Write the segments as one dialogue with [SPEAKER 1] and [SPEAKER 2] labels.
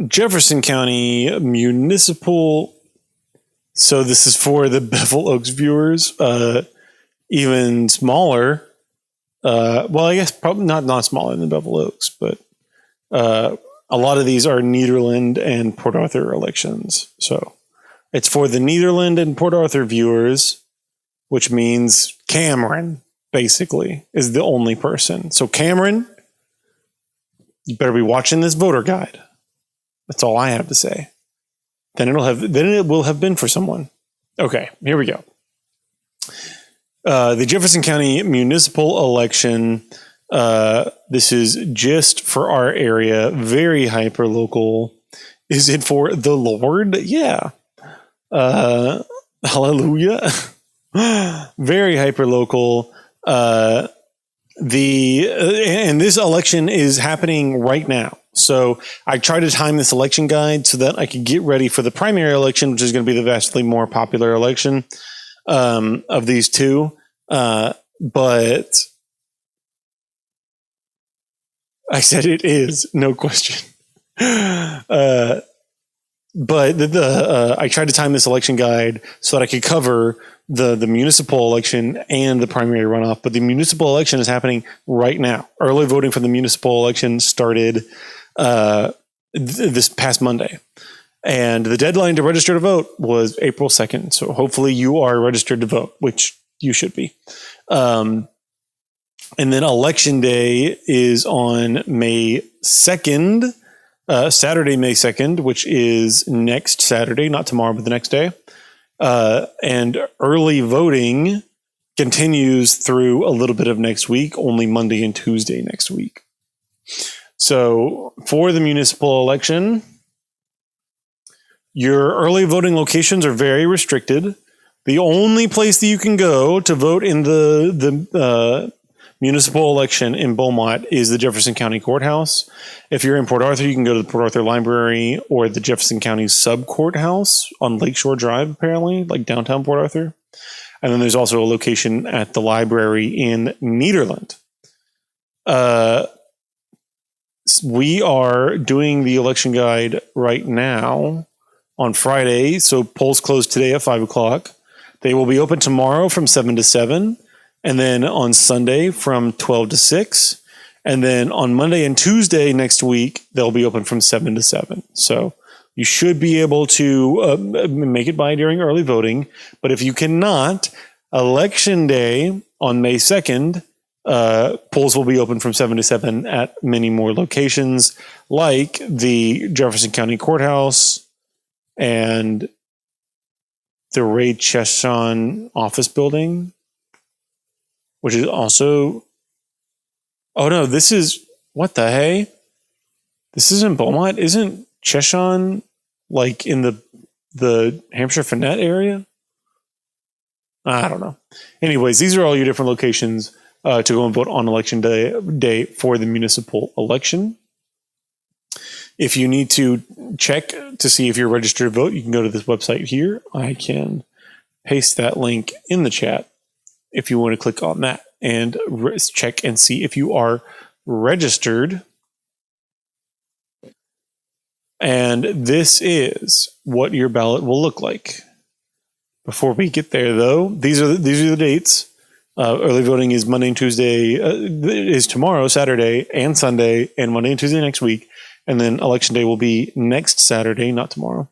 [SPEAKER 1] Jefferson County Municipal. So this is for the Bevel Oaks viewers, even smaller. Well, I guess probably not smaller than Bevel Oaks, but a lot of these are Nederland and Port Arthur elections. So it's for the Nederland and Port Arthur viewers, which means Cameron, basically, is the only person. So Cameron, you better be watching this voter guide. That's all I have to say. Then it will have been for someone. Okay, here we go. The Jefferson County Municipal Election. This is just for our area. Very hyper local. Is it for the Lord? Yeah. Hallelujah. Very hyper local. And this election is happening right now. So I tried to time this election guide so that I could get ready for the primary election, which is going to be the vastly more popular election of these two. But I said it is, no question. But I tried to time this election guide so that I could cover the municipal election and the primary runoff. But the municipal election is happening right now. Early voting for the municipal election started this past Monday. And the deadline to register to vote was April 2nd. So hopefully you are registered to vote, which you should be. And then election day is on May 2nd, Saturday, May 2nd, which is next Saturday, not tomorrow, but the next day. And early voting continues through a little bit of next week, only Monday and Tuesday next week. So for the municipal election, your early voting locations are very restricted. The only place that you can go to vote in the municipal election in Beaumont is the Jefferson County Courthouse. If you're in Port Arthur, you can go to the Port Arthur Library or the Jefferson County Sub Courthouse on Lakeshore Drive, apparently, like downtown Port Arthur. And then there's also a location at the library in Nederland. We are doing the election guide right now on Friday. So polls close today at 5 o'clock. They will be open tomorrow from 7 to 7. And then on Sunday from 12 to 6. And then on Monday and Tuesday next week, they'll be open from 7 to 7. So you should be able to make it by during early voting. But if you cannot, Election Day on May 2nd, polls will be open from 7 to 7 at many more locations, like the Jefferson County Courthouse and the Ray Chesson office building, which is also, oh no, this is, what the hey? This isn't Beaumont? Isn't Chesson like in the Hampshire Finette area? I don't know. Anyways, these are all your different locations to go and vote on election day for the municipal election. If you need to check to see if you're registered to vote, you can go to this website here. I can paste that link in the chat if you want to click on that and check and see if you are registered. And this is what your ballot will look like. Before we get there, though, these are the dates. Early voting is Monday and Tuesday, is tomorrow, Saturday, and Sunday, and Monday and Tuesday next week. And then election day will be next Saturday, not tomorrow.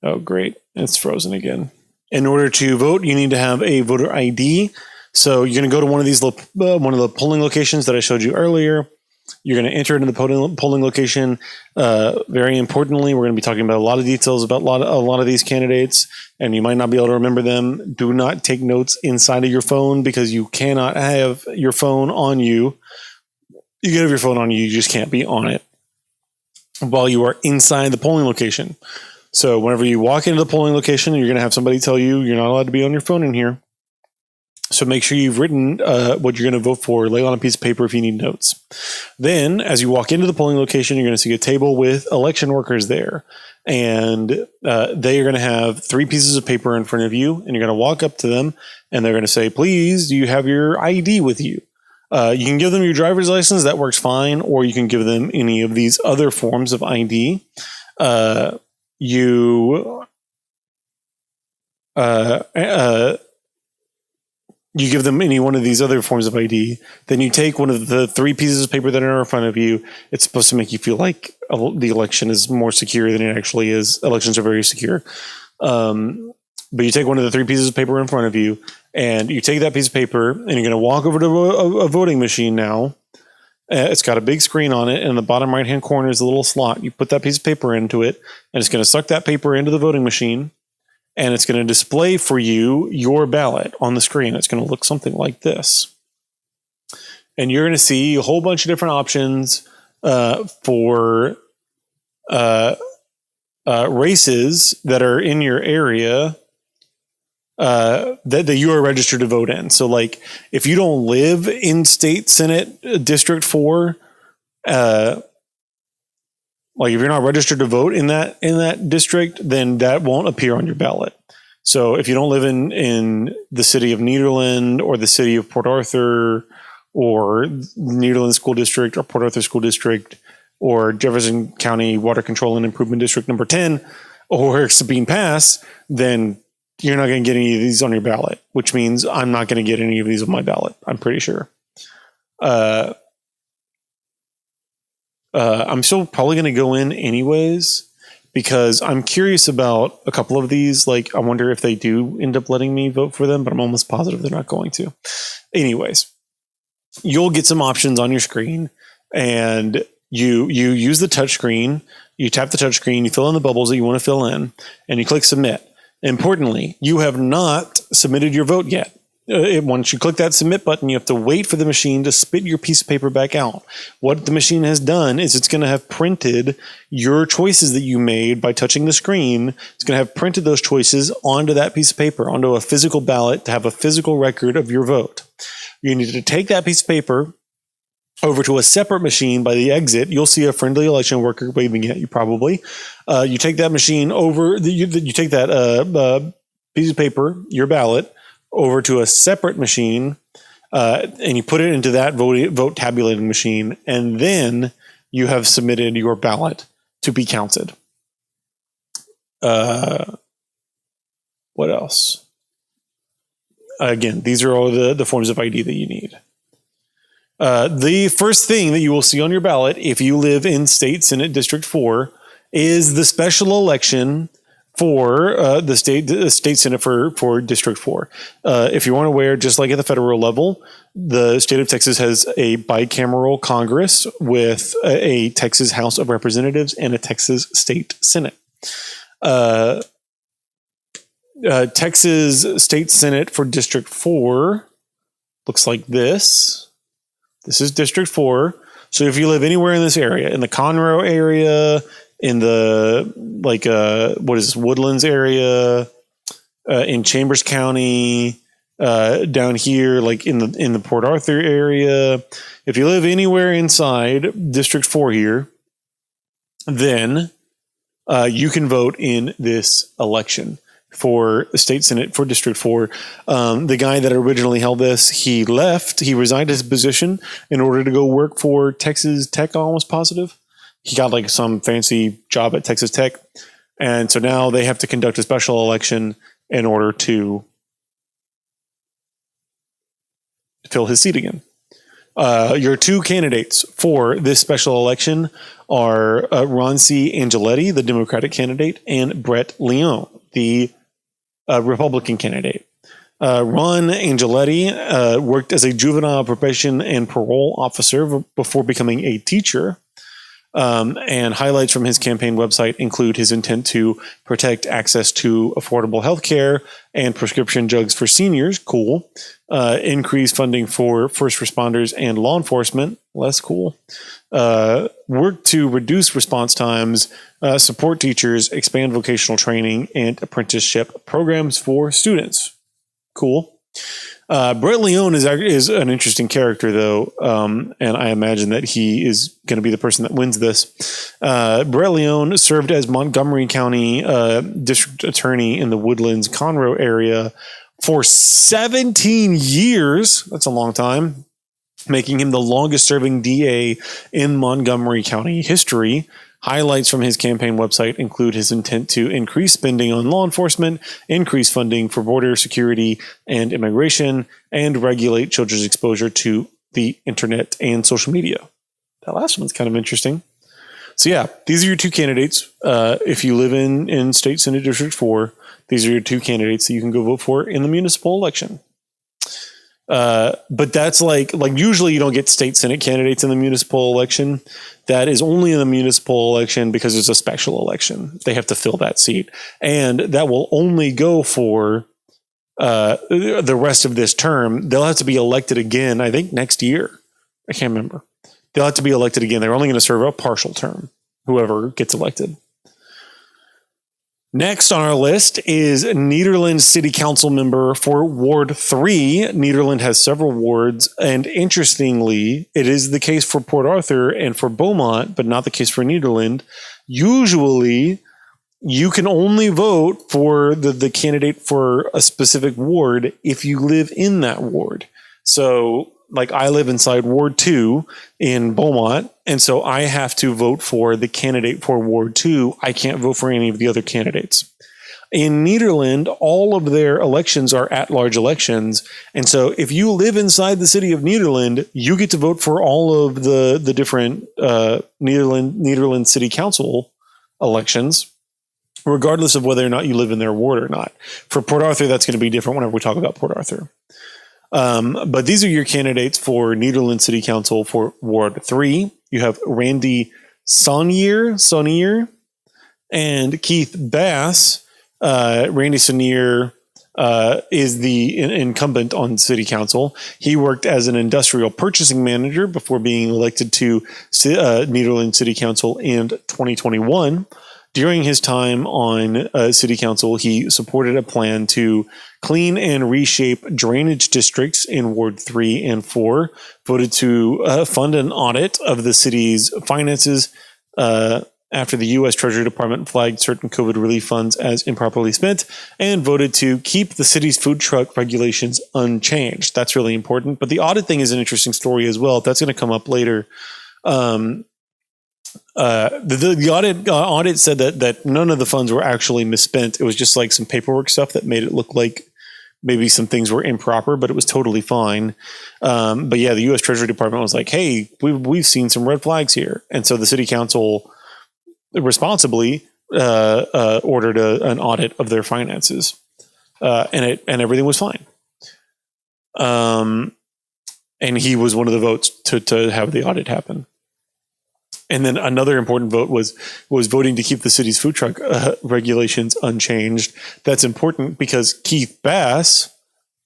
[SPEAKER 1] Oh, great. It's frozen again. In order to vote, you need to have a voter ID. So you're going to go to one of these, one of the polling locations that I showed you earlier. You're going to enter into the polling location. Very importantly, we're going to be talking about a lot of details about a lot of these candidates, and you might not be able to remember them. Do not take notes inside of your phone because you cannot have your phone on you. You can have your phone on you, you just can't be on it while you are inside the polling location. So whenever you walk into the polling location, you're going to have somebody tell you you're not allowed to be on your phone in here. So make sure you've written what you're going to vote for. Lay on a piece of paper if you need notes. Then, as you walk into the polling location, you're going to see a table with election workers there. And they are going to have 3 pieces of paper in front of you. And you're going to walk up to them, and they're going to say, please, do you have your ID with you? You can give them your driver's license. That works fine. Or you can give them any of these other forms of ID. You give them any one of these other forms of ID, then you take one of the 3 pieces of paper that are in front of you. It's supposed to make you feel like the election is more secure than it actually is. Elections are very secure. But you take one of the 3 pieces of paper in front of you, and you take that piece of paper, and you're going to walk over to a voting machine now. It's got a big screen on it, and in the bottom right-hand corner is a little slot. You put that piece of paper into it, and it's going to suck that paper into the voting machine. And it's going to display for you your ballot on the screen. It's going to look something like this. And you're going to see a whole bunch of different options for races that are in your area that you are registered to vote in. So, like, if you don't live in State Senate District 4, like if you're not registered to vote in that district, then that won't appear on your ballot. So if you don't live in the city of Nederland or the city of Port Arthur or Nederland School District or Port Arthur School District or Jefferson County Water Control and Improvement District number 10 or Sabine Pass, then you're not going to get any of these on your ballot, which means I'm not going to get any of these on my ballot, I'm pretty sure. I'm still probably going to go in anyways because I'm curious about a couple of these. Like, I wonder if they do end up letting me vote for them, but I'm almost positive they're not going to. Anyways, you'll get some options on your screen, and you use the touch screen. You tap the touch screen, you fill in the bubbles that you want to fill in, and you click submit. Importantly, you have not submitted your vote yet. Once you click that submit button, you have to wait for the machine to spit your piece of paper back out. What the machine has done is it's going to have printed your choices that you made by touching the screen. It's going to have printed those choices onto that piece of paper, onto a physical ballot to have a physical record of your vote. You need to take that piece of paper over to a separate machine by the exit. You'll see a friendly election worker waving at you probably. You take that machine over, you take that piece of paper, your ballot, over to a separate machine, and you put it into that vote tabulating machine, and then you have submitted your ballot to be counted. What else? Again, these are all the forms of ID that you need. The first thing that you will see on your ballot, if you live in State Senate District 4, is the special election for the state Senate for District 4. If you aren't aware, just like at the federal level, the state of Texas has a bicameral Congress with a Texas House of Representatives and a Texas State Senate. Texas State Senate for District 4 looks like this. This is District 4. So if you live anywhere in this area, in the Conroe area, in the Woodlands area, in Chambers County, down here, like in the Port Arthur area, if you live anywhere inside District 4 here, then you can vote in this election for the state Senate for District 4. The guy that originally held this, he left. He resigned his position in order to go work for Texas Tech, I'm almost positive. He got like some fancy job at Texas Tech. And so now they have to conduct a special election in order to fill his seat again. Your 2 candidates for this special election are Ron C. Angeletti, the Democratic candidate, and Brett Leone, the Republican candidate. Ron Angeletti worked as a juvenile probation and parole officer before becoming a teacher. And highlights from his campaign website include his intent to protect access to affordable health care and prescription drugs for seniors. Cool. Increase funding for first responders and law enforcement. Less cool. Work to reduce response times, support teachers, expand vocational training, and apprenticeship programs for students. Cool. Brett Leone is an interesting character, though, and I imagine that he is going to be the person that wins this. Brett Leone served as Montgomery County District Attorney in the Woodlands, Conroe area for 17 years. That's a long time. making him the longest serving DA in Montgomery County history. Highlights from his campaign website include his intent to increase spending on law enforcement, increase funding for border security and immigration, and regulate children's exposure to the internet and social media. That last one's kind of interesting. So yeah, these are your two candidates. If you live in State Senate District 4, these are your two candidates that you can go vote for in the municipal election. But that's like usually you don't get state Senate candidates in the municipal election. That is only in the municipal election because it's a special election. They have to fill that seat. And that will only go for the rest of this term. They'll have to be elected again, I think, next year. I can't remember. They'll have to be elected again. They're only going to serve a partial term, whoever gets elected. Next on our list is Nederland City Council member for Ward 3. Nederland has several wards, and interestingly, it is the case for Port Arthur and for Beaumont, but not the case for Nederland. Usually, you can only vote for the candidate for a specific ward if you live in that ward. So, like, I live inside Ward 2 in Beaumont, and so I have to vote for the candidate for Ward 2. I can't vote for any of the other candidates. In Nederland, all of their elections are at-large elections, and so if you live inside the city of Nederland, you get to vote for all of the different Nederland City Council elections, regardless of whether or not you live in their ward or not. For Port Arthur, that's going to be different whenever we talk about Port Arthur. But these are your candidates for Nederland City Council for Ward 3. You have Randy Saunier and Keith Bass. Randy Saunier is the incumbent on City Council. He worked as an industrial purchasing manager before being elected to Nederland City Council in 2021. During his time on City Council, he supported a plan to clean and reshape drainage districts in Ward 3 and 4, voted to fund an audit of the city's finances after the U.S. Treasury Department flagged certain COVID relief funds as improperly spent, and voted to keep the city's food truck regulations unchanged. That's really important. But the audit thing is an interesting story as well. That's going to come up later. The audit said that none of the funds were actually misspent. It was just like some paperwork stuff that made it look like maybe some things were improper, but it was totally fine. But yeah, the U.S. Treasury Department was like, "Hey, we've seen some red flags here," and so the City Council responsibly ordered an audit of their finances, and everything was fine. And he was one of the votes to have the audit happen. And then another important vote was voting to keep the city's food truck regulations unchanged. That's important because Keith Bass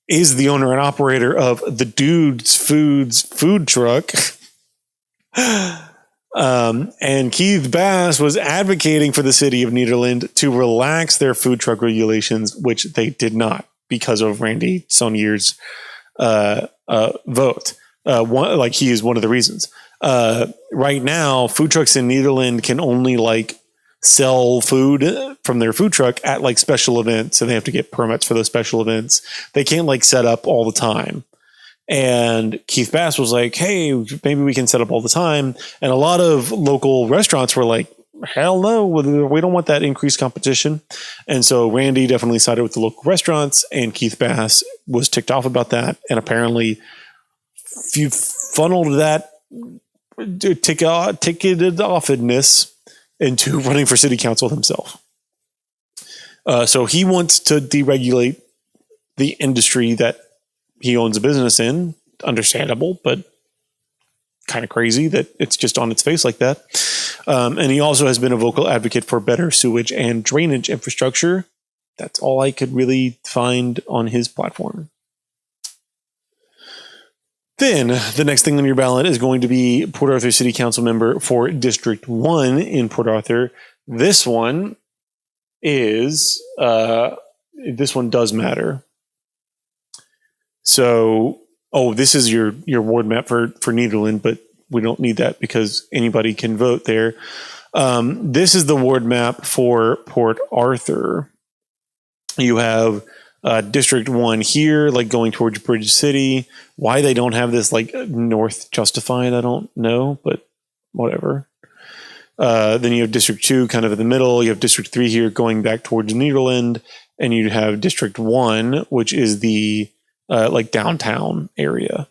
[SPEAKER 1] is the owner and operator of the Dude's Foods food truck. And Keith Bass was advocating for the city of Nederland to relax their food truck regulations, which they did not because of Randy Saunier's vote. He is one of the reasons. Right now, food trucks in Nederland can only sell food from their food truck at special events, and they have to get permits for those special events. They can't set up all the time. And Keith Bass was like, "Hey, maybe we can set up all the time." And a lot of local restaurants were like, "Hell no, we don't want that increased competition." And so Randy definitely sided with the local restaurants, and Keith Bass was ticked off about that. And apparently, you funneled that ticketed offedness into running for city council himself. So he wants to deregulate the industry that he owns a business in. Understandable, but kind of crazy that it's just on its face like that. And he also has been a vocal advocate for better sewage and drainage infrastructure. That's all I could really find on his platform. Then the next thing on your ballot is going to be Port Arthur City Council member for District 1 in Port Arthur. This one does matter. So, this is your ward map for Nederland, but we don't need that because anybody can vote there. This is the ward map for Port Arthur. You have District 1 here, like going towards Bridge City. Why they don't have this like north justified, I don't know, but whatever. Then you have District 2 kind of in the middle. You have District 3 here going back towards Nederland. And you have District 1, which is the like downtown area.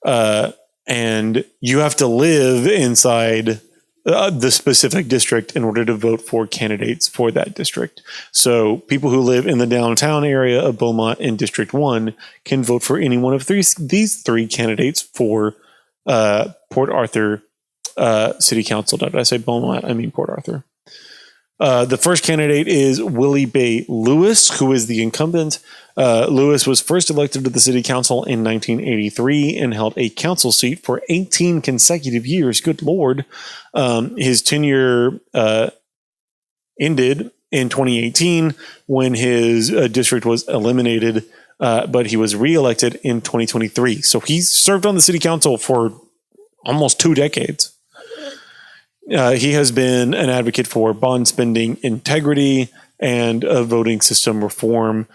[SPEAKER 1] And you have to live inside the specific district in order to vote for candidates for that district. So people who live in the downtown area of Beaumont in District 1 can vote for any one of these three candidates for Port Arthur City Council. Did I say Beaumont? I mean Port Arthur. The first candidate is Willie Bay Lewis, who is the incumbent. Lewis was first elected to the city council in 1983 and held a council seat for 18 consecutive years. Good Lord. His tenure ended in 2018 when his district was eliminated, but he was reelected in 2023. So he served on the city council for almost 2 decades. He has been an advocate for bond spending integrity and voting system reform.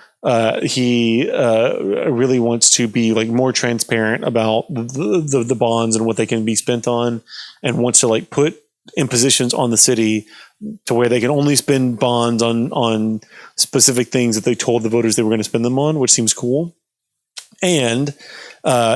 [SPEAKER 1] He really wants to be like more transparent about the bonds and what they can be spent on, and wants to like put impositions on the city to where they can only spend bonds on specific things that they told the voters they were going to spend them on, which seems cool. And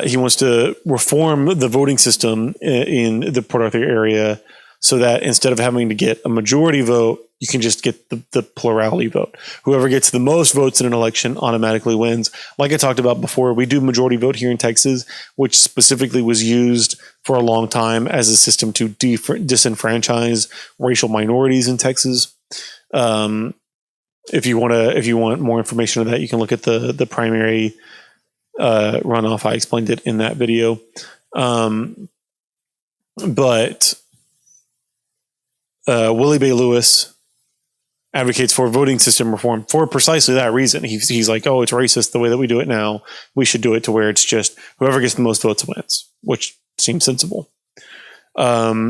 [SPEAKER 1] he wants to reform the voting system in the Port Arthur area, so that instead of having to get a majority vote, you can just get the plurality vote. Whoever gets the most votes in an election automatically wins. Like I talked about before, we do majority vote here in Texas, which specifically was used for a long time as a system to disenfranchise racial minorities in Texas. If you want more information on that, you can look at the primary runoff. I explained it in that video. But Willie Bay Lewis advocates for voting system reform for precisely that reason. He's like, oh, it's racist the way that we do it now. We should do it to where it's just whoever gets the most votes wins, which seems sensible. Taylor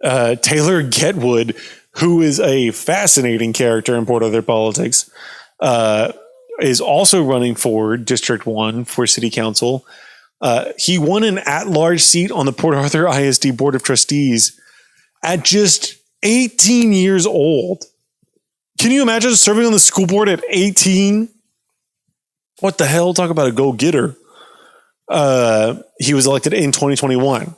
[SPEAKER 1] Getwood, who is a fascinating character in Port Arthur politics, is also running for District 1 for City Council. He won an at-large seat on the Port Arthur ISD Board of Trustees at just 18 years old. Can you imagine serving on the school board at 18? What the hell? Talk about a go-getter. He was elected in 2021.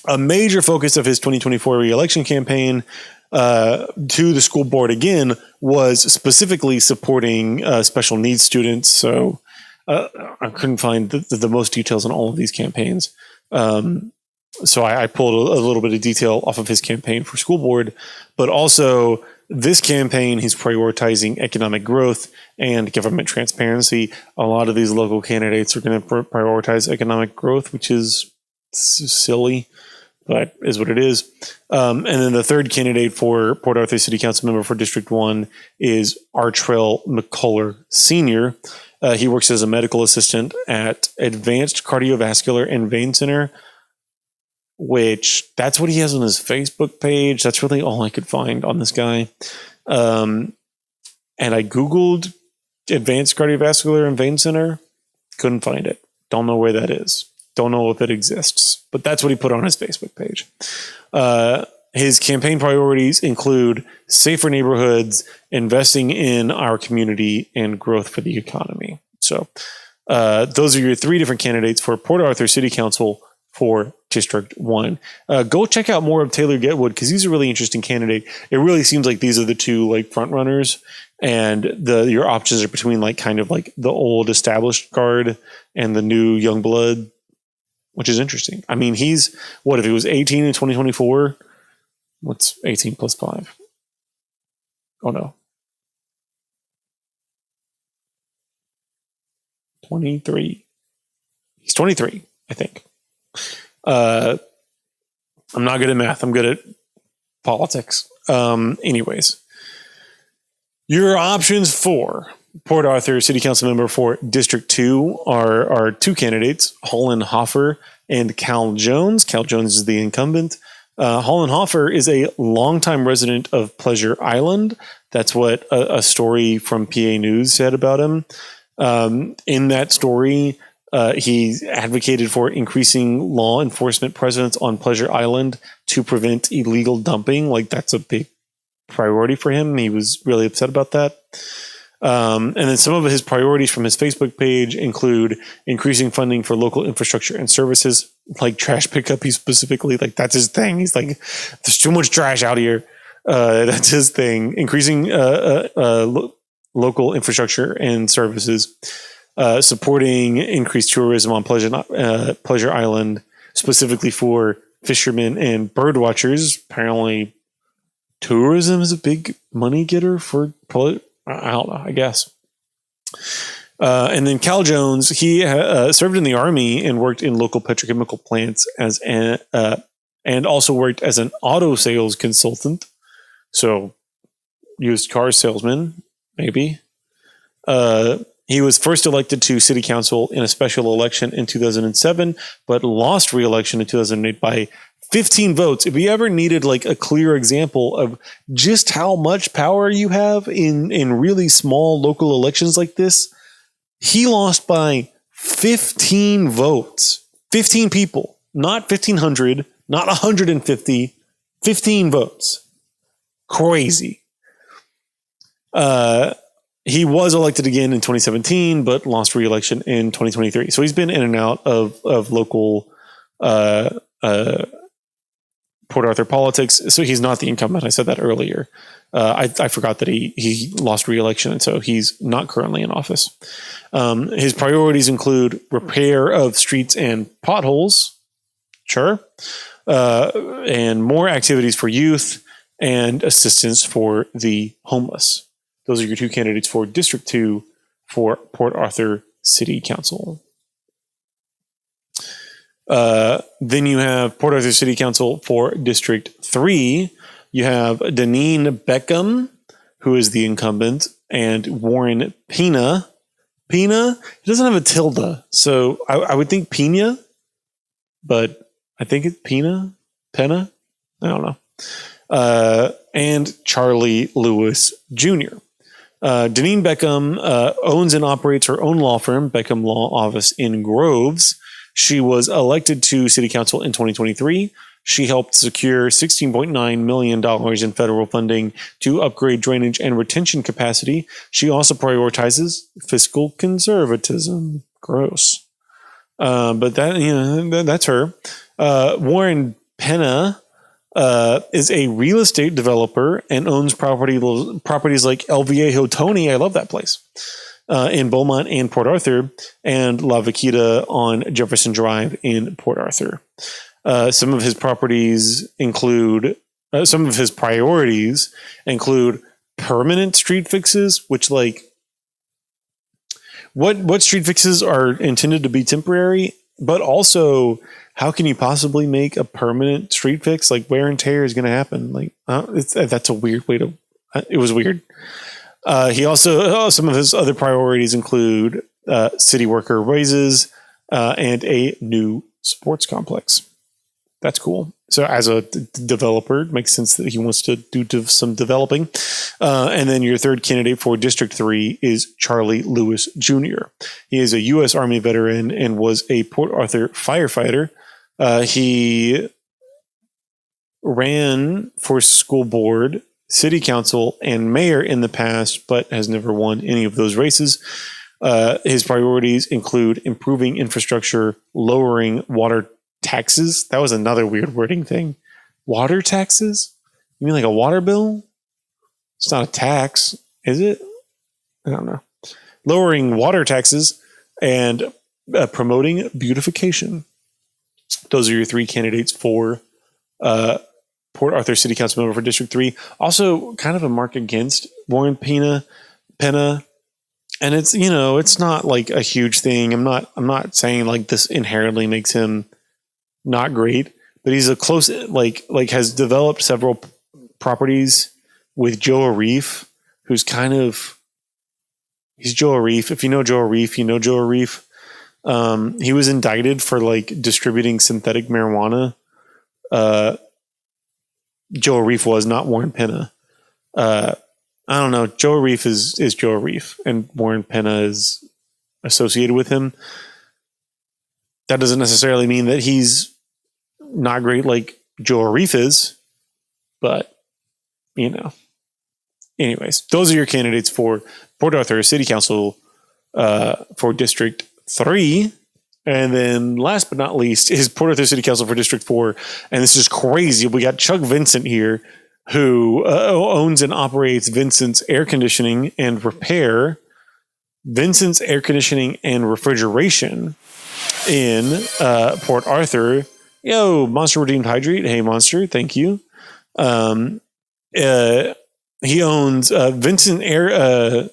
[SPEAKER 1] A major focus of his 2024 re-election campaign to the school board again was specifically supporting special needs students. So I couldn't find the most details on all of these campaigns. So I pulled a little bit of detail off of his campaign for school board, but also this campaign, he's prioritizing economic growth and government transparency. A lot of these local candidates are going to prioritize economic growth, which is silly, but is what it is. And then the third candidate for Port Arthur City Council member for District 1 is Artrell McCullough Sr. He works as a medical assistant at Advanced Cardiovascular and Vein Center, which that's what he has on his Facebook page. That's really all I could find on this guy. And I Googled Advanced Cardiovascular and Vein Center. Couldn't find it. Don't know where that is. Don't know if it exists. But that's what he put on his Facebook page. His campaign priorities include safer neighborhoods, investing in our community, and growth for the economy. So those are your three different candidates for Port Arthur City Council for District 1. Go check out more of Taylor Getwood because he's a really interesting candidate. It really seems like these are the two like front runners, and your options are between like kind of like the old established guard and the new young blood, which is interesting. I mean, he's what if he was 18 in 2024? What's 18 plus 5? Oh no. 23. He's 23, I think. I'm not good at math. I'm good at politics. Anyways, your options for Port Arthur City Council member for District 2 are two candidates, Holland Hoffer and Cal Jones. Cal Jones is the incumbent. Hollenhofer is a longtime resident of Pleasure Island. That's what a story from PA News said about him. In that story, he advocated for increasing law enforcement presence on Pleasure Island to prevent illegal dumping. Like, that's a big priority for him. He was really upset about that. And then some of his priorities from his Facebook page include increasing funding for local infrastructure and services, like trash pickup. He specifically, like, that's his thing. He's like, there's too much trash out here. That's his thing. Increasing local infrastructure and services, supporting increased tourism on Pleasure Island, specifically for fishermen and bird watchers. Apparently, tourism is a big money getter for I don't know, I guess. And then Cal Jones, he served in the Army and worked in local petrochemical plants and also worked as an auto sales consultant. So, used car salesman, maybe. He was first elected to city council in a special election in 2007, but lost re-election in 2008 by 15 votes. If you ever needed like a clear example of just how much power you have in really small local elections like this, he lost by 15 votes. 15 people, not 1,500, not 150, 15 votes. Crazy. He was elected again in 2017, but lost re-election in 2023. So he's been in and out of local Port Arthur politics. So he's not the incumbent. I said that earlier. I forgot that he lost re-election, and so he's not currently in office. His priorities include repair of streets and potholes, sure, and more activities for youth and assistance for the homeless. Those are your two candidates for District 2 for Port Arthur City Council. Then you have Port Arthur City Council for District 3. You have Deneen Beckham, who is the incumbent, and Warren Pena. Pena? He doesn't have a tilde, so I would think Pena, but I think it's Pena? I don't know. And Charlie Lewis Jr. Deneen Beckham owns and operates her own law firm, Beckham Law Office in Groves. She was elected to City Council in 2023. She helped secure $16.9 million in federal funding to upgrade drainage and retention capacity. She also prioritizes fiscal conservatism. Gross. But that's her. Warren Pena is a real estate developer and owns properties like El Viejo Tony. I love that place. In Beaumont and Port Arthur, and La Vaquita on Jefferson Drive in Port Arthur. Some of his priorities include permanent street fixes, which, like, what street fixes are intended to be temporary, but also how can you possibly make a permanent street fix? Like, wear and tear is going to happen. Like, that's a weird way to. It was weird. He also, some of his other priorities include city worker raises and a new sports complex. That's cool. So as a developer, it makes sense that he wants to do some developing. And then your third candidate for District 3 is Charlie Lewis Jr. He is a U.S. Army veteran and was a Port Arthur firefighter. He ran for school board, city council, and mayor in the past, but has never won any of those races. His priorities include improving infrastructure, lowering water taxes. That was another weird wording thing. Water taxes? You mean like a water bill? It's not a tax, is it? I don't know. Lowering water taxes and promoting beautification. Those are your three candidates for Port Arthur City Council member for District 3. Also, kind of a mark against Warren Pena, and it's, it's not like a huge thing. I'm not saying like this inherently makes him not great, but he's a close like has developed several properties with Joe Arif, who's he's Joe Arif. If you know Joe Arif, you know Joe Arif. He was indicted for like distributing synthetic marijuana Joe Arif was, not Warren Penna. I don't know. Joe Arif is Joe Arif, and Warren Penna is associated with him. That doesn't necessarily mean that he's not great like Joe Arif is, but, you know. Anyways, those are your candidates for Port Arthur City Council for District 3. And then last but not least is Port Arthur City Council for District 4. And this is crazy. We got Chuck Vincent here, who owns and operates Vincent's Air Conditioning and Repair, Vincent's Air Conditioning and Refrigeration in Port Arthur. Yo, Monster Redeemed Hydrate. Hey, Monster. Thank you. He owns Vincent Air.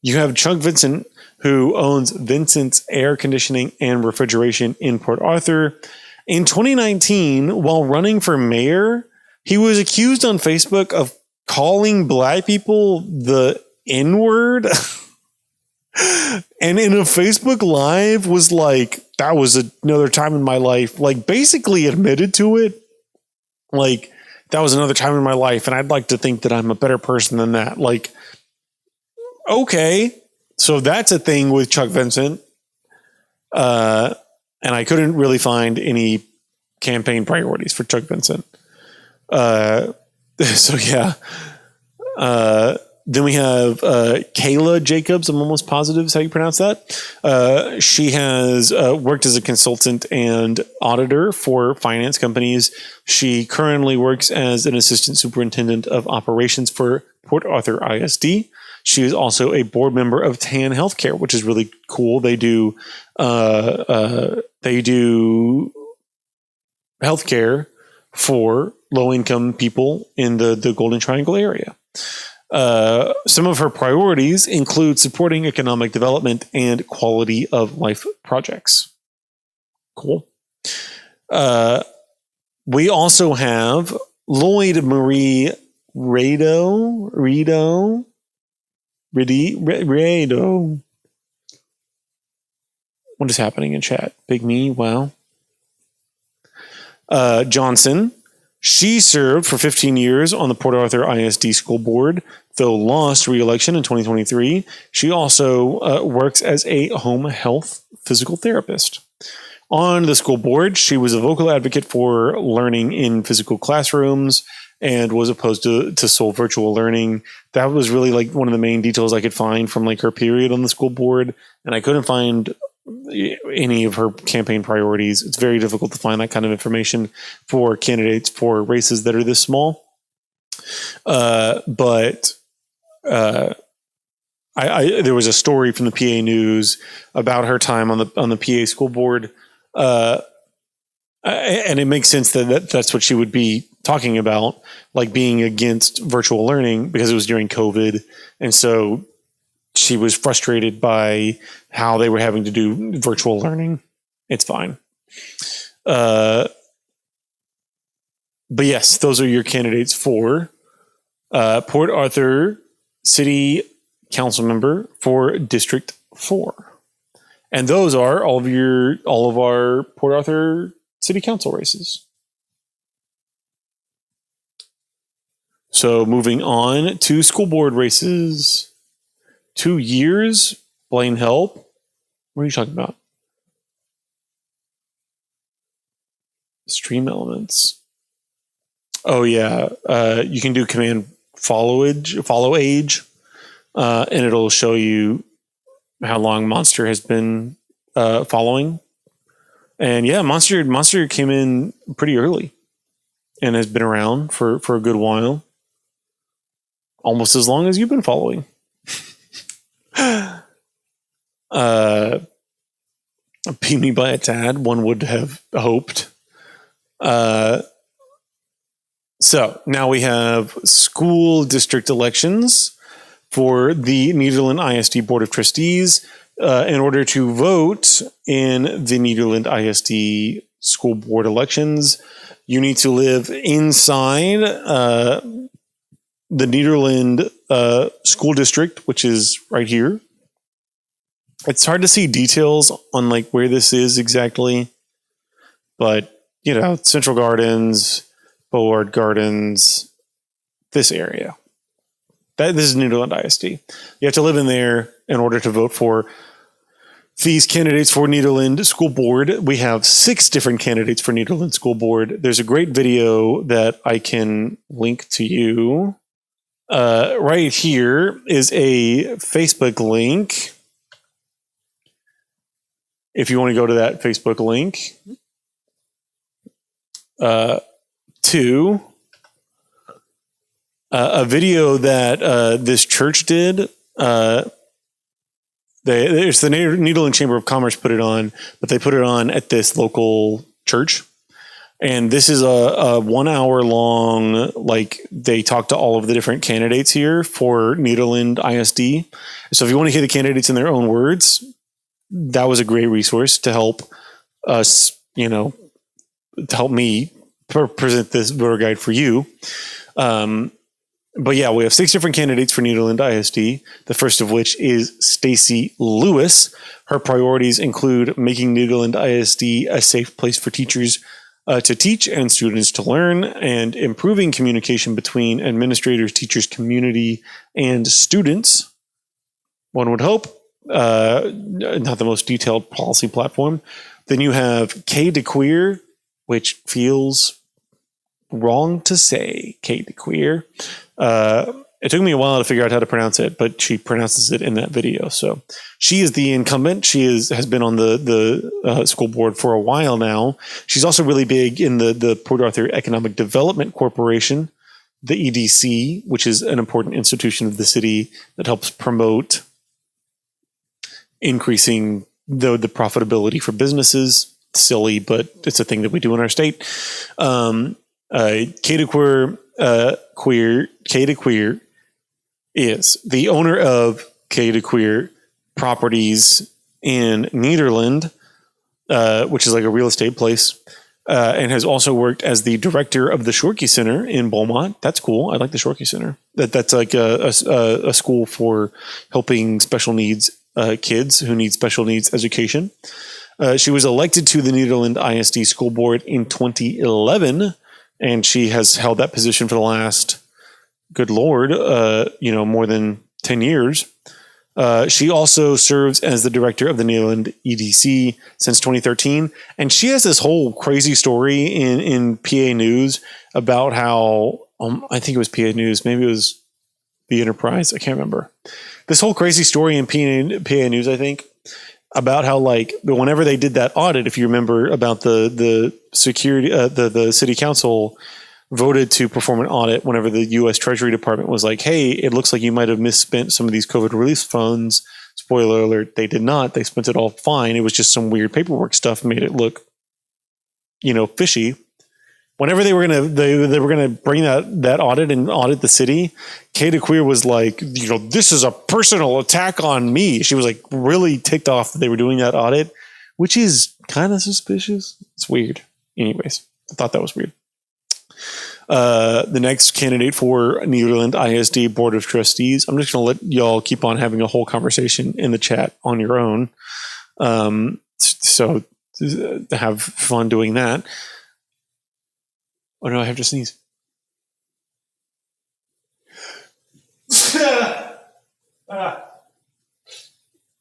[SPEAKER 1] You have Chuck Vincent, who owns Vincent's Air Conditioning and Refrigeration in Port Arthur. In 2019, while running for mayor, he was accused on Facebook of calling black people the N-word. And in a Facebook Live was like, that was another time in my life. Like, basically admitted to it. Like, that was another time in my life, and I'd like to think that I'm a better person than that. Like, okay, so that's a thing with Chuck Vincent. And I couldn't really find any campaign priorities for Chuck Vincent. So yeah. Then we have Kayla Jacobs. I'm almost positive is how you pronounce that. She has worked as a consultant and auditor for finance companies. She currently works as an assistant superintendent of operations for Port Arthur ISD. She is also a board member of TAN Healthcare, which is really cool. They do healthcare for low-income people in the Golden Triangle area. Some of her priorities include supporting economic development and quality of life projects. Cool. We also have Lloyd Marie Rado. What is happening in chat? Big me, wow. Johnson. She served for 15 years on the Port Arthur ISD School Board, though lost re-election in 2023. She also works as a home health physical therapist. On the school board, she was a vocal advocate for learning in physical classrooms and was opposed to sole virtual learning. That was really like one of the main details I could find from like her period on the school board, and I couldn't find any of her campaign priorities. It's very difficult to find that kind of information for candidates for races that are this small. But there was a story from the PA News about her time on the PA school board, and it makes sense that that's what she would be talking about, like being against virtual learning because it was during COVID, and so she was frustrated by how they were having to do virtual learning. It's fine. But yes, those are your candidates for Port Arthur City Council member for District 4. And those are all of our Port Arthur City Council races. So moving on to school board races. 2 years, Blaine Help. What are you talking about? Stream elements. Oh yeah, you can do command follow age, and it'll show you how long Monster has been following. And yeah, Monster came in pretty early and has been around for a good while, almost as long as you've been following. Beat me by a tad, one would have hoped. So now we have school district elections for the Nederland ISD Board of Trustees. In order to vote in the Nederland ISD school board elections, you need to live inside the Nederland school district, which is right here. It's hard to see details on like where this is exactly, but you know, Central Gardens, Boulevard Gardens, this area. This is Nederland ISD. You have to live in there in order to vote for these candidates for Nederland School Board. We have 6 different candidates for Nederland School Board. There's a great video that I can link to you. Right here is a Facebook link. If you want to go to that Facebook link, to a video that this church did. It's the Nederland Chamber of Commerce put it on, but they put it on at this local church. And this is a 1 hour long, like they talk to all of the different candidates here for Nederland ISD. So if you want to hear the candidates in their own words, that was a great resource to help us, to help me present this voter guide for you. But yeah, we have 6 different candidates for Nederland ISD. The first of which is Stacey Lewis. Her priorities include making Nederland ISD a safe place for teachers to teach and students to learn, and improving communication between administrators, teachers, community, and students. One would hope. Not the most detailed policy platform. Then you have Kay DeQueer, which feels wrong to say, Kay DeQueer. It took me a while to figure out how to pronounce it, but she pronounces it in that video. So she is the incumbent. She has been on the school board for a while now. She's also really big in the Port Arthur Economic Development Corporation, the EDC, which is an important institution of the city that helps promote increasing the profitability for businesses. Silly, but it's a thing that we do in our state. Kay DeQueer is the owner of Kay DeQueer Properties in Nederland, which is like a real estate place, and has also worked as the director of the Shorkey Center in Beaumont. That's cool. I like the Shorkey Center. That's like a school for helping special needs kids who need special needs education. She was elected to the Nederland ISD School Board in 2011, and she has held that position for the last, good Lord, more than 10 years. She also serves as the director of the Nederland EDC since 2013. And she has this whole crazy story in PA News about how, I think it was PA News, maybe it was the Enterprise, I can't remember. This whole crazy story in PA News, I think, about how, like, whenever they did that audit, if you remember, about the security, the city council voted to perform an audit whenever the U.S. Treasury Department was like, hey, it looks like you might have misspent some of these COVID relief funds. Spoiler alert, they did not. They spent it all fine. It was just some weird paperwork stuff made it look, fishy. Whenever they were gonna bring that audit and audit the city, Kay DeQueer was like, this is a personal attack on me. She was like really ticked off that they were doing that audit, which is kind of suspicious. It's weird. Anyways, I thought that was weird. The next candidate for Nederland ISD Board of Trustees, I'm just going to let y'all keep on having a whole conversation in the chat on your own. So have fun doing that. Oh no, I have to sneeze.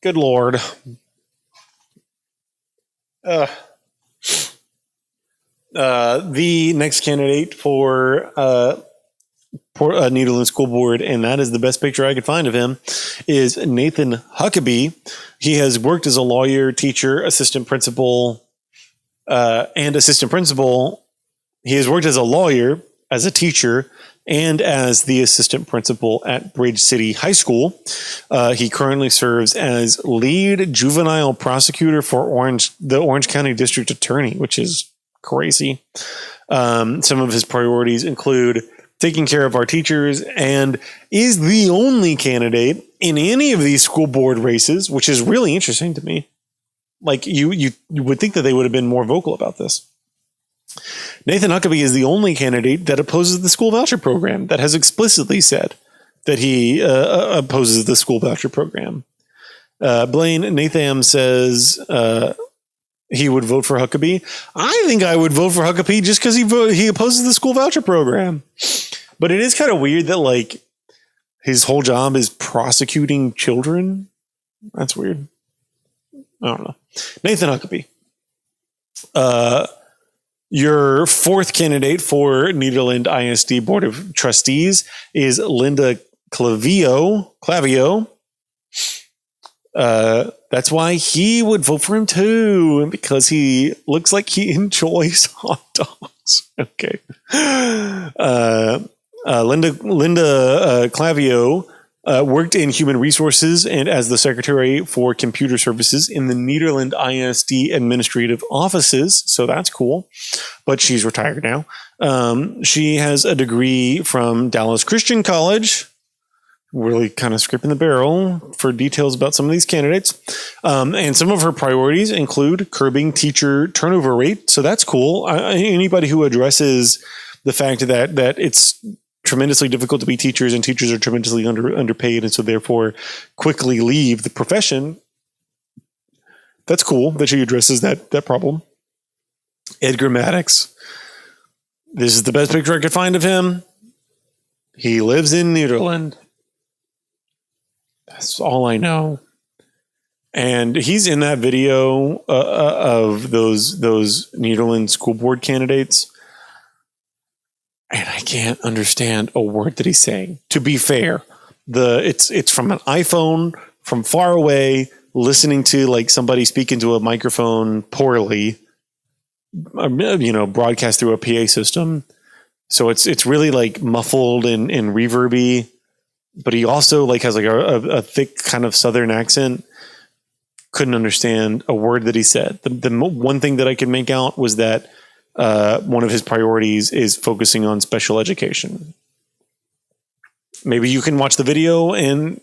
[SPEAKER 1] Good Lord. The next candidate for Nederland School Board, and that is the best picture I could find of him, is Nathan Huckabee. He has worked as a lawyer, teacher, assistant principal, and assistant principal. He has worked as a lawyer, as a teacher, and as the assistant principal at Bridge City High School. He currently serves as lead juvenile prosecutor for the Orange County District Attorney, which is crazy. Some of his priorities include taking care of our teachers, and is the only candidate in any of these school board races, which is really interesting to me. Like, you would think that they would have been more vocal about this. Nathan Huckabee is the only candidate that opposes the school voucher program, that has explicitly said that he opposes the school voucher program. Blaine Natham says he would vote for Huckabee. I think I would vote for Huckabee just because he opposes the school voucher program. But it is kind of weird that like his whole job is prosecuting children. That's weird. I don't know. Nathan Huckabee. Your fourth candidate for Nederland ISD Board of Trustees is Linda Clavio. That's why he would vote for him too, because he looks like he enjoys hot dogs. Okay. Linda Clavio worked in human resources and as the secretary for computer services in the Nederland ISD administrative offices. So that's cool. But she's retired now. She has a degree from Dallas Christian College. Really kind of scraping the barrel for details about some of these candidates. And some of her priorities include curbing teacher turnover rate. So that's cool. Anybody who addresses the fact that it's tremendously difficult to be teachers and teachers are tremendously underpaid and so therefore quickly leave the profession. That's cool that she addresses that problem. Edgar Maddox. This is the best picture I could find of him. He lives in Nederland. That's all I know. And he's in that video of those Nederland school board candidates. And I can't understand a word that he's saying. To be fair, it's from an iPhone from far away, listening to like somebody speak into a microphone poorly, broadcast through a PA system. So it's really like muffled and reverby. But he also like has like a thick kind of Southern accent. Couldn't understand a word that he said. The one thing that I could make out was that one of his priorities is focusing on special education. Maybe you can watch the video and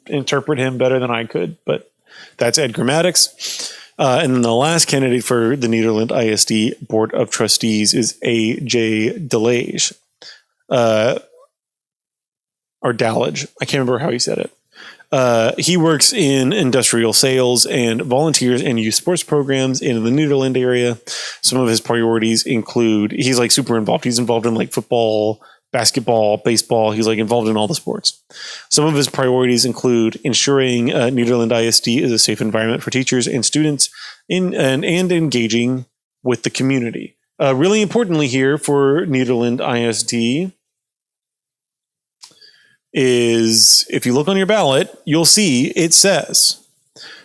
[SPEAKER 1] interpret him better than I could, but that's Edgar Maddox. And then the last candidate for the Nederland ISD Board of Trustees is A.J. Delage. Or Dallage. I can't remember how he said it. He works in industrial sales and volunteers in youth sports programs in the Nederland area. Some of his priorities include, he's like super involved. He's involved in like football, basketball, baseball. He's like involved in all the sports. Some of his priorities include ensuring Nederland ISD is a safe environment for teachers and students and engaging with the community. Really importantly here for Nederland ISD, is if you look on your ballot, you'll see it says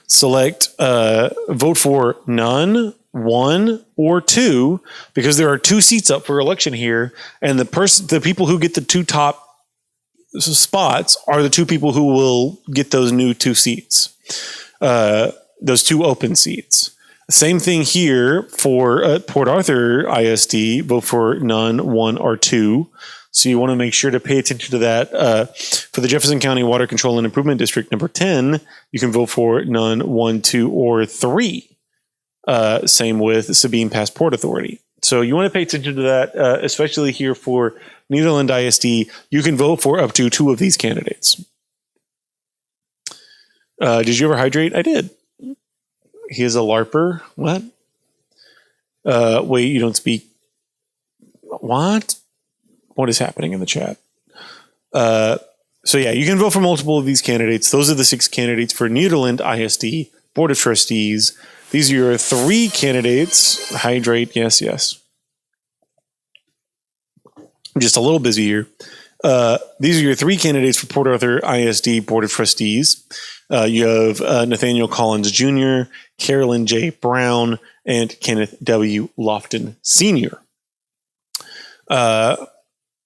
[SPEAKER 1] select vote for none, 1, or 2, because there are 2 seats up for election here, and the people who get the 2 top spots are the 2 people who will get those new 2 seats, those 2 open seats. Same thing here for Port Arthur ISD, vote for none, 1, or 2. So you want to make sure to pay attention to that. For the Jefferson County Water Control and Improvement District number 10, you can vote for none, 1, 2, or 3. Same with Sabine Pass Port Authority. So you want to pay attention to that, especially here for Nederland ISD. You can vote for up to 2 of these candidates. Did you ever hydrate? I did. He is a LARPer. What? Wait, you don't speak. What? What is happening in the chat? So yeah, you can vote for multiple of these candidates. Those are the 6 candidates for Nederland ISD Board of Trustees. These are your 3 candidates. Hydrate, yes. I'm just a little busy here. These are your 3 candidates for Port Arthur ISD Board of Trustees. You have Nathaniel Collins Jr., Carolyn J. Brown, and Kenneth W. Lofton Sr.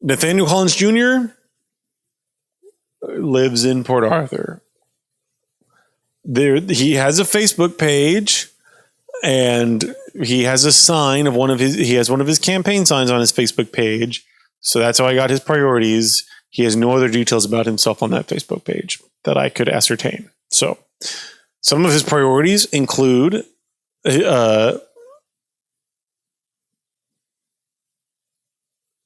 [SPEAKER 1] Nathaniel Collins Jr. lives in Port Arthur. He has a Facebook page, and he has a sign of one of his campaign signs on his Facebook page. So that's how I got his priorities. He has no other details about himself on that Facebook page that I could ascertain. So some of his priorities include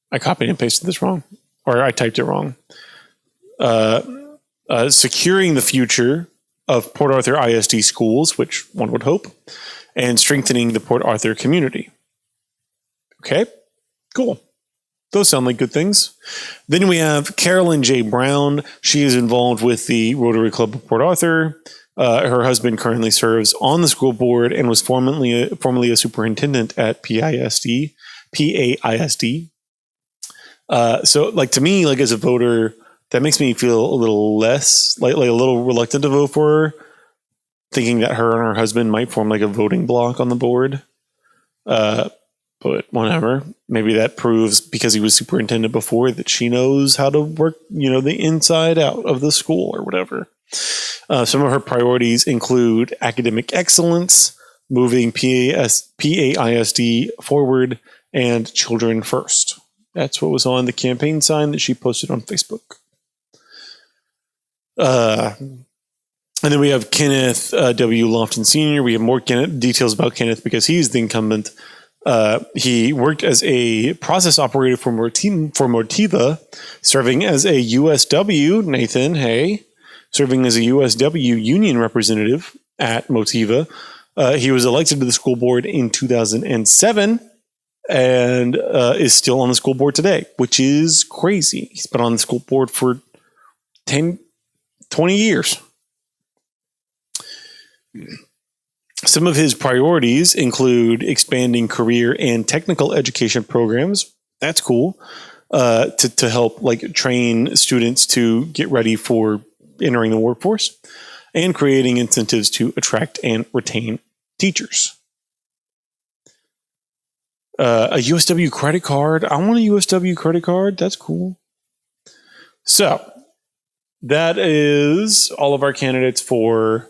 [SPEAKER 1] I copied and pasted this wrong, or I typed it wrong. Securing the future of Port Arthur ISD schools, which one would hope, and strengthening the Port Arthur community. Okay, cool. Those sound like good things. Then we have Carolyn J. Brown. She is involved with the Rotary Club of Port Arthur. Her husband currently serves on the school board and was formerly a superintendent at PAISD. So, like, to me, like, as a voter, that makes me feel a little less, like a little reluctant to vote for her, thinking that her and her husband might form like a voting block on the board. But whatever. Maybe that proves, because he was superintendent before, that she knows how to work, the inside out of the school or whatever. Some of her priorities include academic excellence, moving PAISD forward, and children first. That's what was on the campaign sign that she posted on Facebook. And then we have Kenneth W. Lofton Sr. We have more details about Kenneth because he's the incumbent. He worked as a process operator for Motiva, serving as a USW, Nathan, hey, serving as a USW union representative at Motiva. He was elected to the school board in 2007 and is still on the school board today, which is crazy. He's been on the school board for 20 years. Some of his priorities include expanding career and technical education programs. That's cool. To help train students to get ready for entering the workforce, and creating incentives to attract and retain teachers. A USW credit card. I want a USW credit card. That's cool. So that is all of our candidates for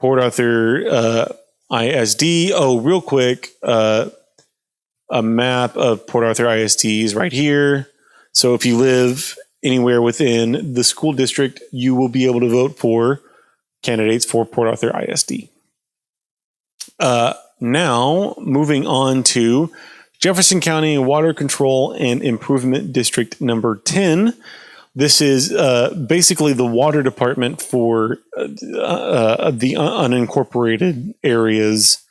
[SPEAKER 1] Port Arthur ISD. Oh, real quick, a map of Port Arthur ISD is right here. So if you live anywhere within the school district, you will be able to vote for candidates for Port Arthur ISD. Now, moving on to Jefferson County Water Control and Improvement District number 10. This is basically the water department for the unincorporated areas.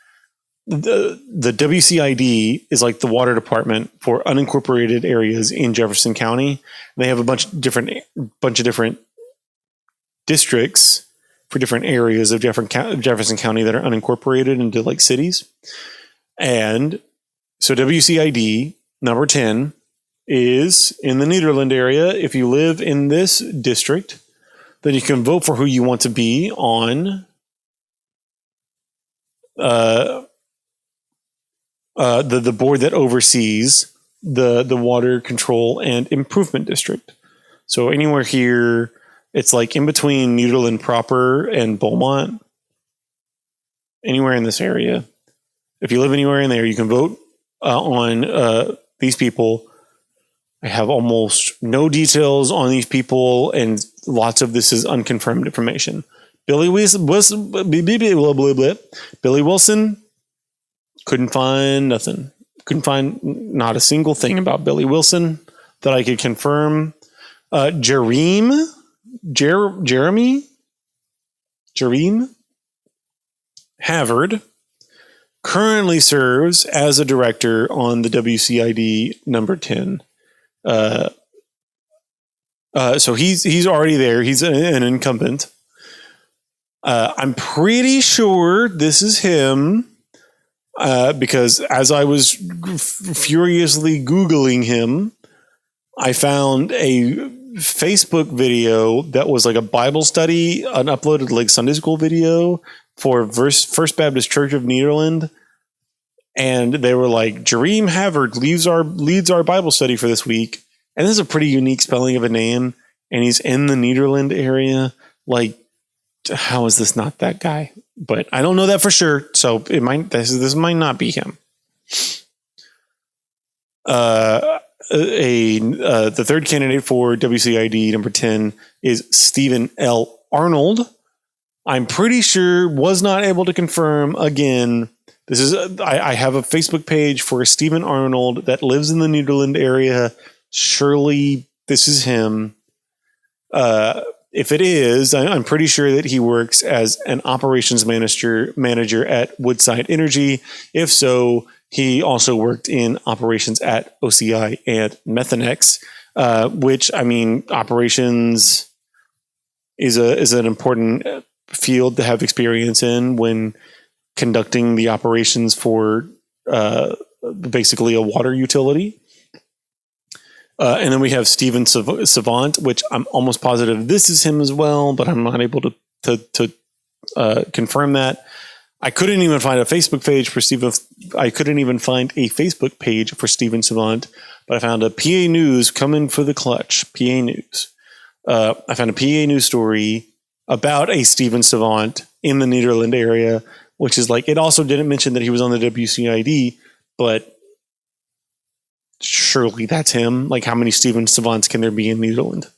[SPEAKER 1] The WCID is like the water department for unincorporated areas in Jefferson County. They have a bunch of different districts for different areas of Jefferson County that are unincorporated into like cities. And so WCID number 10 is in the Nederland area. If you live in this district, then you can vote for who you want to be on the board that oversees the water control and improvement district. So anywhere here, it's like in between Nederland proper and Beaumont. Anywhere in this area, if you live anywhere in there, you can vote on these people. I have almost no details on these people, and lots of this is unconfirmed information. Billy Wilson, couldn't find nothing. Couldn't find not a single thing about Billy Wilson that I could confirm. Jeremy Havard currently serves as a director on the WCID number 10. So he's already there. He's an incumbent. I'm pretty sure this is him because as I was furiously Googling him, I found a Facebook video that was like a Bible study, an uploaded like Sunday school video for First Baptist Church of Nederland. And they were like, Jareem Havard leads our Bible study for this week. And this is a pretty unique spelling of a name. And he's in the Nederland area. Like, how is this not that guy? But I don't know that for sure. So it might, this might not be him. The third candidate for WCID number 10 is Stephen L. Arnold. I'm pretty sure was not able to confirm again. This is I have a Facebook page for Stephen Arnold that lives in the Nederland area. Surely this is him. If it is, I'm pretty sure that he works as an operations manager at Woodside Energy. If so, he also worked in operations at OCI and Methanex, which, I mean, operations is an important field to have experience in when conducting the operations for basically a water utility. And then we have Steven Savant, which I'm almost positive this is him as well, but I'm not able to confirm that. I couldn't even find a Facebook page for Steven. I couldn't even find a Facebook page for Steven Savant, but I found a PA News coming for the clutch. PA News. I found a PA News story about a Steven Savant in the Nederland area, which is like, it also didn't mention that he was on the WCID, but surely that's him. Like, how many Steven Savants can there be in Nederland?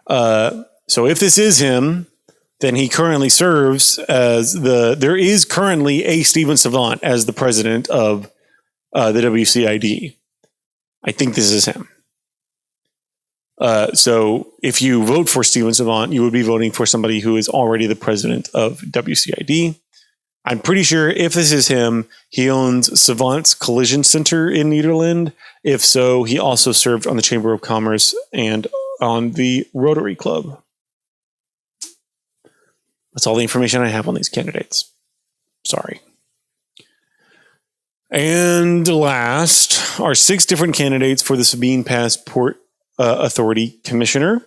[SPEAKER 1] So if this is him, then he currently serves as there is currently a Steven Savant as the president of the WCID. I think this is him. So if you vote for Steven Savant, you would be voting for somebody who is already the president of WCID. I'm pretty sure if this is him, he owns Savant's Collision Center in Nederland. If so, he also served on the Chamber of Commerce and on the Rotary Club. That's all the information I have on these candidates. Sorry. And last are 6 different candidates for the Sabine Pass Port Authority Commissioner.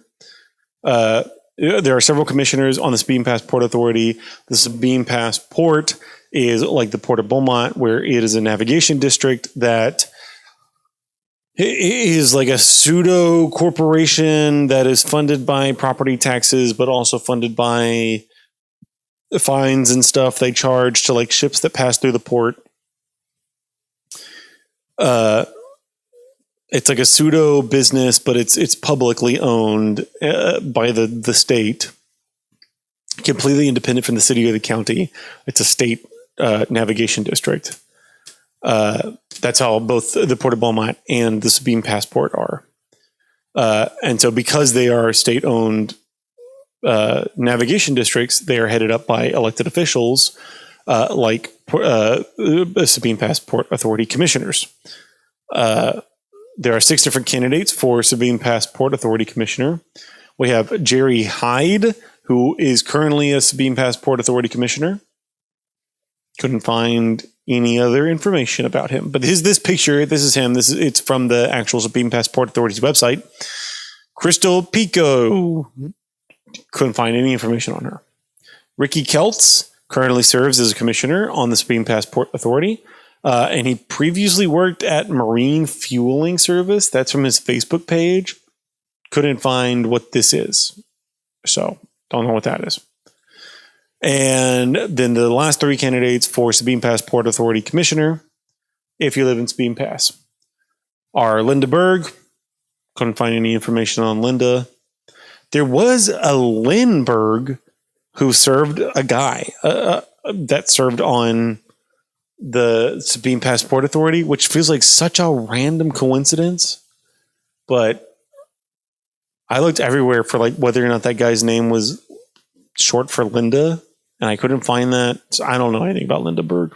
[SPEAKER 1] There are several commissioners on the Sabine Pass Port Authority. The Sabine Pass Port is like the Port of Beaumont, where it is a navigation district that is like a pseudo corporation that is funded by property taxes, but also funded by the fines and stuff they charge to like ships that pass through the port. It's like a pseudo business, but it's publicly owned by the state, completely independent from the city or the county. It's a state navigation district. That's how both the Port of Beaumont and the Sabine Pass Port are. And so because they are state-owned navigation districts, they are headed up by elected officials like Sabine Pass Port Authority commissioners. There are 6 different candidates for Sabine Pass Port Authority Commissioner. We have Jerry Hyde, who is currently a Sabine Pass Port Authority Commissioner. Couldn't find any other information about him. But this picture, this is him. It's from the actual Sabine Pass Port Authority's website. Crystal Pico. Couldn't find any information on her. Ricky Keltz currently serves as a commissioner on the Sabine Pass Port Authority. And he previously worked at Marine Fueling Service. That's from his Facebook page. Couldn't find what this is. So, don't know what that is. And then the last 3 candidates for Sabine Pass Port Authority Commissioner, if you live in Sabine Pass, are Linda Berg. Couldn't find any information on Linda. There was a Lynn Berg who served a guy that served on the Sabine Pass Port Authority, which feels like such a random coincidence. But I looked everywhere for like whether or not that guy's name was short for Linda, and I couldn't find that. So I don't know anything about Linda Berg.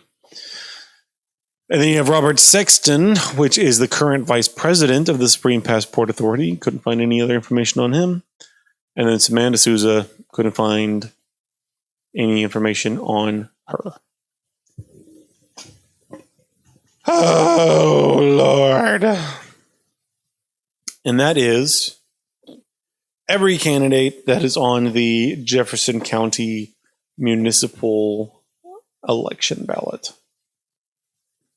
[SPEAKER 1] And then you have Robert Sexton, which is the current vice president of the Sabine Pass Port Authority. Couldn't find any other information on him. And then Samantha Souza, couldn't find any information on her. Oh, Lord. And that is every candidate that is on the Jefferson County Municipal Election ballot.